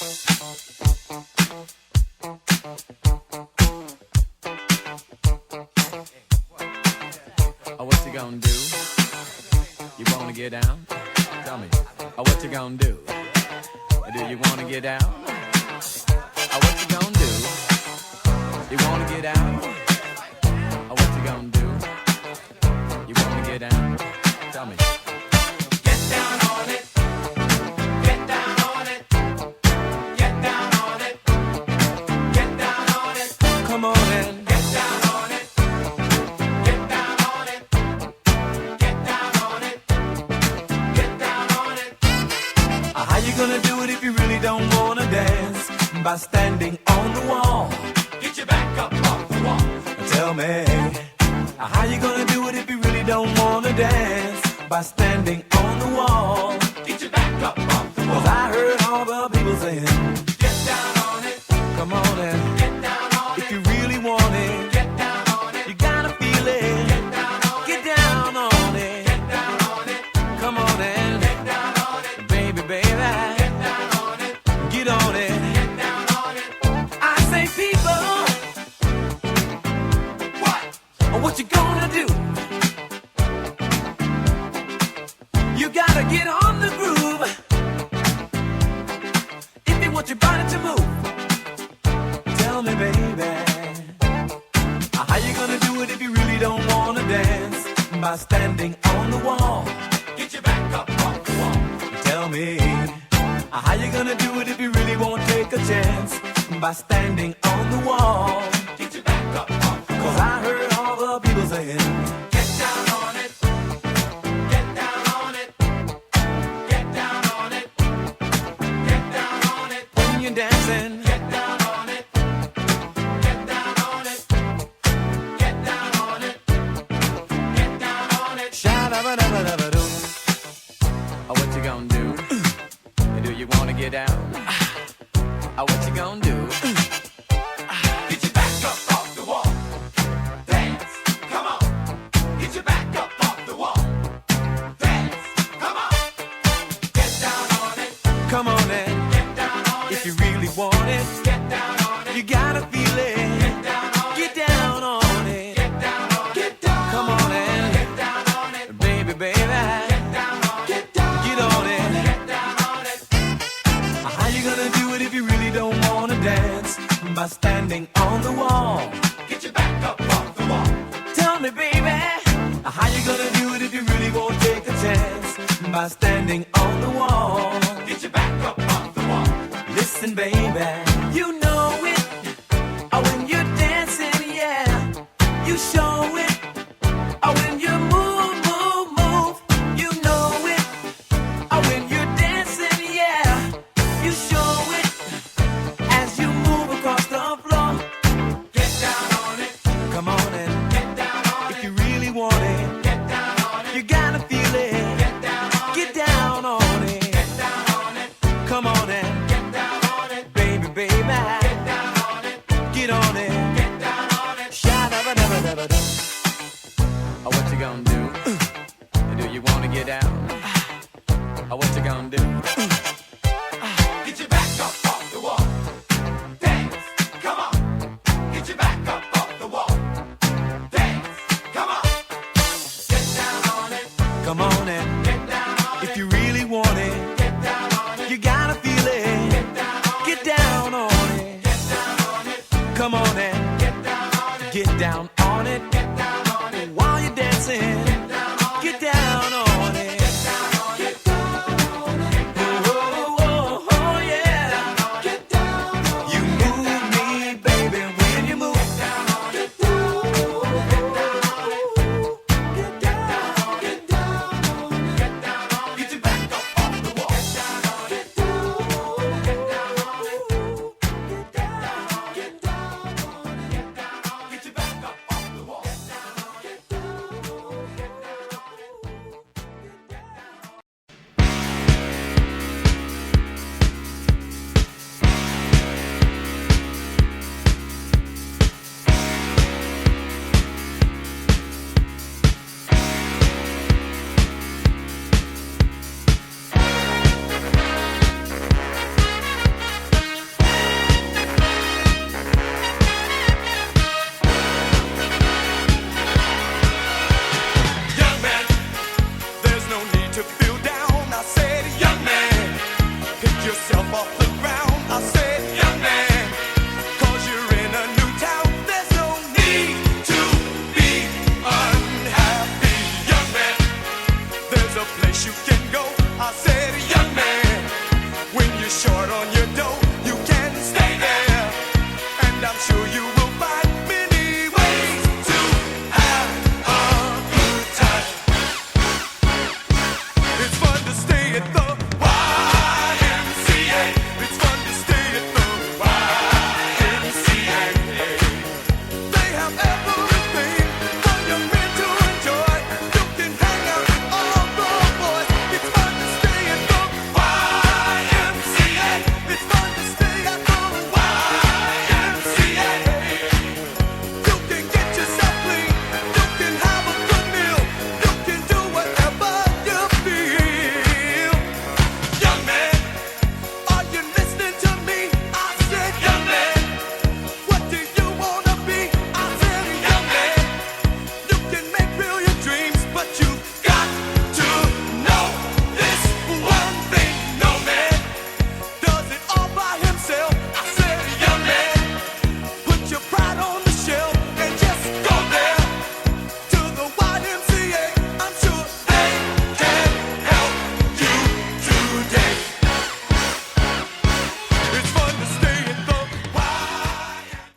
Oh, what you gonna do? You wanna get down? Tell me. Oh, what you gonna do? Do you wanna get down? Oh, what you gonna do? You wanna get out? Oh, what you gonna do? You wanna get down? Tell me. Get down on it. Get down on it. Get down on it. Get down on it. Come on in. Get down on it. Get down on it. Get down on it. Get down on it. How you gonna do it if you really don't wanna dance? By standing on the wall. Get your back up off the wall. Tell me, how you gonna do it if you really don't wanna dance? By standing on the wall. Get your back up off the wall. 'Cause I heard all the people saying, get down on it. Come on in. Get down on it. If you really want it, get down on it. You gotta feel it. Get down on it. Get down on it. Get down on it. Come on in. Get down on it. Baby, baby. Get down on it. Get on it. Get down on it. I say people. What you gonna do? You gotta get on the groove if you want your body to move. Tell me, baby, how you gonna do it if you really don't wanna dance? By standing on the wall. Get your back up off the wall. Tell me, how you gonna do it if you really won't take a chance? By standing on the wall. Get your back up off the wall. 'Cause I heard all the people saying, get down on it. Get down on it. Get down on it. Get down on it. When you're dancing, get down on it. Get down on it. Get down on it. Get down on it. Sha-da-ba-da-ba-da-ba-doo. Oh, what you gonna do? Do you wanna get down? Oh, what you gonna do? Get your back up off the wall. Dance, come on. Get your back up off the wall. Dance, come on. Get down on it. Come on in. Get down on it. If you really want it, get down on it. You gotta feel it. Get down on it. Get down on it. Get down on it. Get down. Come on in. Get down on it. Baby, baby. Get down on it. Get down. Get on it. Get down on it. How you gonna do it if you really don't wanna dance? By standing on the wall. Get your back up off the wall. Tell me, baby, how you gonna do it if you really won't take a chance? By standing on the wall. Get your back up off the wall. Listen, baby, you know it. Oh, when you're dancing, yeah, you show it. Oh, when you move, move, move, you know it. Oh, when you're dancing, yeah, you show it. As you move across the floor, get down on it. Come on in. Get down on it. If you really want it, get down on it. You gotta feel it. Get down on it. Get down on it. Get down on it. Come on in. Get down on it. Baby, baby. Get down on it. Get on it. Get down on it. Sha-da-ba-da-ba-da-ba-doo. Oh, what you gonna do? Do you wanna get down? Oh, what you gonna do? Get your back up off the wall. Dance, come on. Get your back up off the wall. Dance, come on. Get down on it. Come on in. Get down on it. If you really want it, get down on it. You gotta feel it. Get down on it. Get down on it. Get down on it. Come on in. Get down on it. Get down on it. Get down on it. While you're dancing, get down on it. Get down on it. Get down on it. Get down on it. Oh, oh, oh, yeah. Get down on it. You move me, baby, when you move. Get down on it. Get down on it. Get down on it. Get down on it. Get down on it. Get your back up off the wall. Get down on it. Get down on it. Get down on it. Get down on it. Get down on it. Get down on it. Get your back up off for